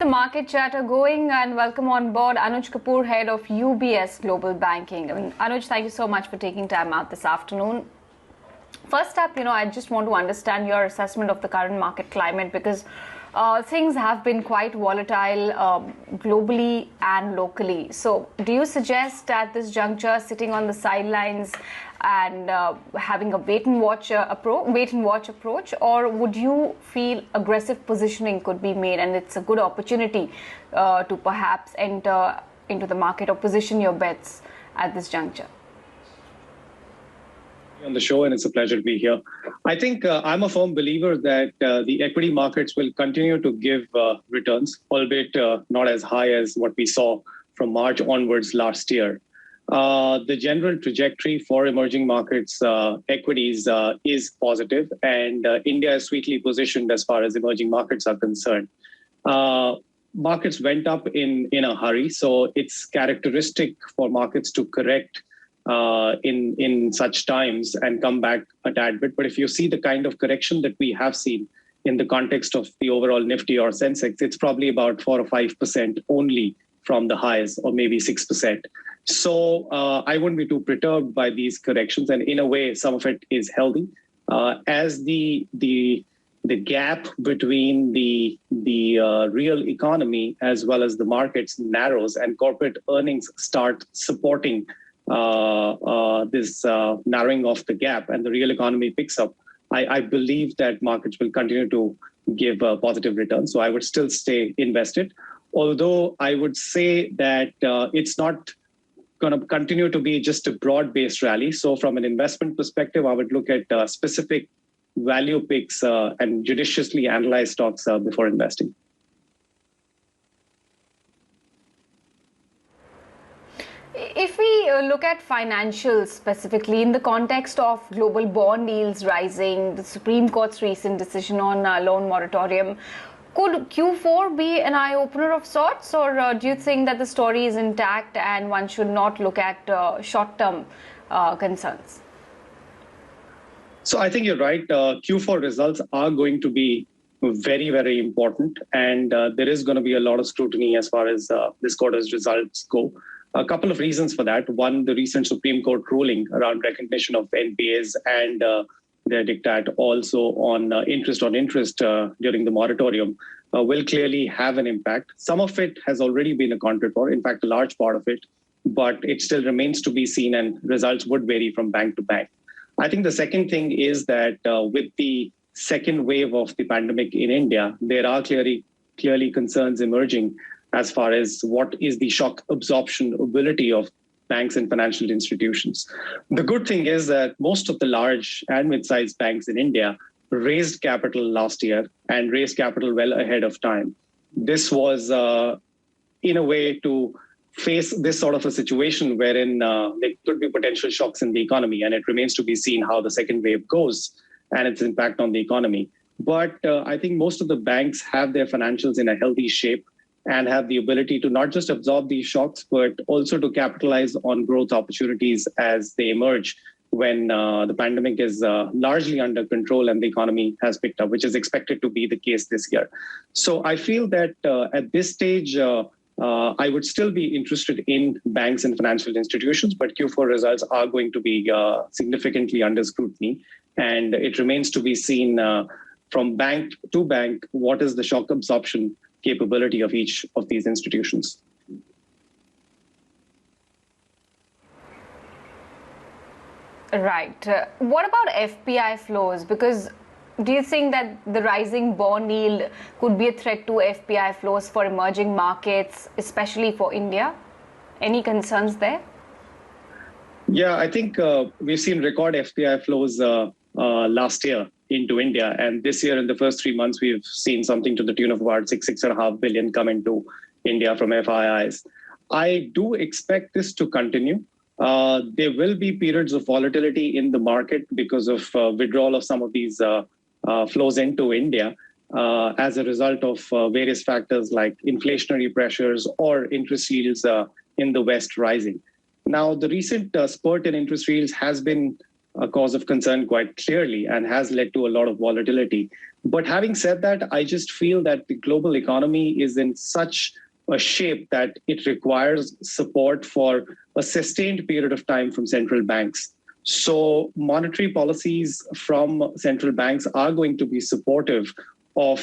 The market chatter going, and welcome on board Anuj Kapoor, head of UBS Global Banking. Anuj, thank you so much for taking time out this afternoon. First up, I just want to understand your assessment of the current market climate because things have been quite volatile globally and locally. So do you suggest at this juncture sitting on the sidelines and having a wait and watch approach, or would you feel aggressive positioning could be made and it's a good opportunity to perhaps enter into the market or position your bets at this juncture? On the show, and it's a pleasure to be here. I think I'm a firm believer that the equity markets will continue to give returns, albeit not as high as what we saw from March onwards last year. The general trajectory for emerging markets equities is positive, and India is sweetly positioned as far as emerging markets are concerned. Markets went up in a hurry, so it's characteristic for markets to correct in such times and come back a tad bit. But if you see the kind of correction that we have seen in the context of the overall Nifty or Sensex, it's probably about 4 or 5% only from the highs, or maybe 6%. So I wouldn't be too perturbed by these corrections, and in a way, some of it is healthy. As the gap between the real economy as well as the markets narrows and corporate earnings start supporting this narrowing of the gap and the real economy picks up, I believe that markets will continue to give a positive return. So I would still stay invested, although I would say that it's not going to continue to be just a broad-based rally. So from an investment perspective, I would look at specific value picks and judiciously analyze stocks before investing. If we look at financials specifically in the context of global bond yields rising, the Supreme Court's recent decision on loan moratorium, could Q4 be an eye-opener of sorts, or do you think that the story is intact and one should not look at short-term concerns? So I think you're right. Q4 results are going to be very, very important, and there is going to be a lot of scrutiny as far as this quarter's results go. A couple of reasons for that. One, the recent Supreme Court ruling around recognition of NPAs and their diktat also on interest during the moratorium will clearly have an impact. Some of it has already been accounted for, in fact, a large part of it, but it still remains to be seen, and results would vary from bank to bank. I think the second thing is that with the second wave of the pandemic in India, there are clearly concerns emerging as far as what is the shock absorption ability of banks and financial institutions. The good thing is that most of the large and mid-sized banks in India raised capital last year and raised capital well ahead of time. This was, in a way, to face this sort of a situation wherein there could be potential shocks in the economy, and it remains to be seen how the second wave goes and its impact on the economy. But I think most of the banks have their financials in a healthy shape and have the ability to not just absorb these shocks, but also to capitalize on growth opportunities as they emerge when the pandemic is largely under control and the economy has picked up, which is expected to be the case this year. So I feel that at this stage, I would still be interested in banks and financial institutions, but Q4 results are going to be significantly under scrutiny, and it remains to be seen from bank to bank what is the shock absorption capability of each of these institutions. Right. What about FPI flows? Because do you think that the rising bond yield could be a threat to FPI flows for emerging markets, especially for India? Any concerns there? Yeah, I think we've seen record FPI flows last year into India. And this year, in the first 3 months, we've seen something to the tune of about 6.5 billion come into India from FIIs. I do expect this to continue. There will be periods of volatility in the market because of withdrawal of some of these flows into India as a result of various factors like inflationary pressures or interest yields in the West rising. Now, the recent spurt in interest yields has been a cause of concern quite clearly and has led to a lot of volatility. But having said that, I just feel that the global economy is in such a shape that it requires support for a sustained period of time from central banks. So monetary policies from central banks are going to be supportive of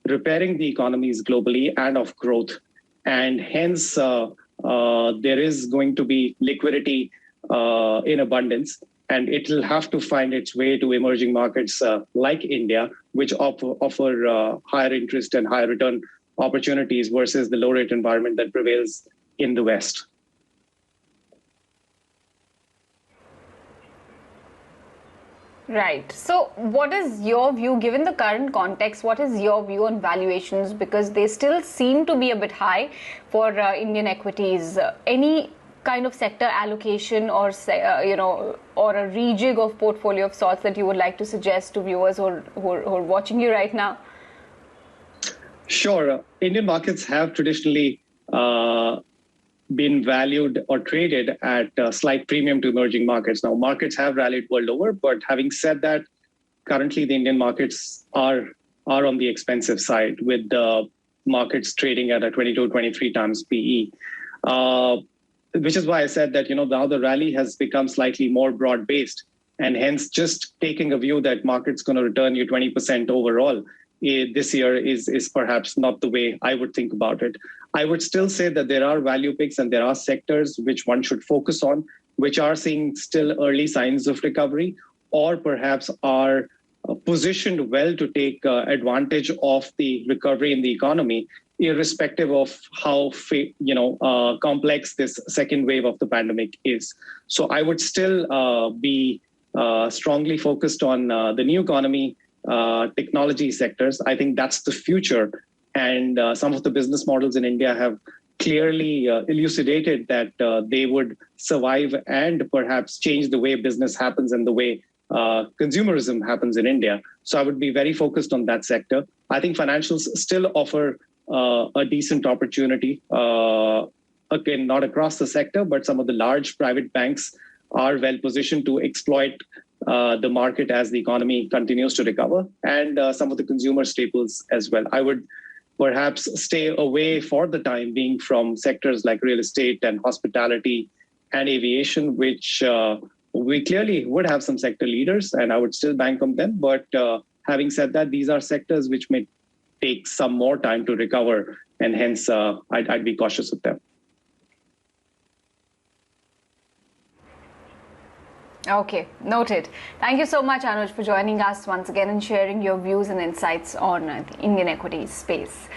repairing the economies globally and of growth. And hence, there is going to be liquidity in abundance, and it will have to find its way to emerging markets like India, which offer higher interest and higher return opportunities versus the low rate environment that prevails in the West. Right. So what is your view, given the current context, what is your view on valuations? Because they still seem to be a bit high for Indian equities. Any kind of sector allocation or, or a rejig of portfolio of sorts that you would like to suggest to viewers who are watching you right now? Sure. Indian markets have traditionally been valued or traded at a slight premium to emerging markets. Now, markets have rallied world over, but having said that, currently the Indian markets are on the expensive side, with the markets trading at a 22, 23 times PE. Which is why I said that, now the rally has become slightly more broad-based, and hence just taking a view that market's going to return you 20% overall this year is perhaps not the way I would think about it. I would still say that there are value picks and there are sectors which one should focus on, which are seeing still early signs of recovery, or perhaps are positioned well to take advantage of the recovery in the economy, irrespective of how complex this second wave of the pandemic is. So I would still be strongly focused on the new economy, technology sectors. I think that's the future. And some of the business models in India have clearly elucidated that they would survive and perhaps change the way business happens and the way consumerism happens in India. So I would be very focused on that sector. I think financials still offer a decent opportunity. Again, not across the sector, but some of the large private banks are well positioned to exploit the market as the economy continues to recover, and some of the consumer staples as well. I would perhaps stay away for the time being from sectors like real estate and hospitality and aviation, which we clearly would have some sector leaders, and I would still bank on them. But having said that, these are sectors which may take some more time to recover, and hence I'd be cautious of them. Okay, noted. Thank you so much, Anuj, for joining us once again and sharing your views and insights on the Indian equities space.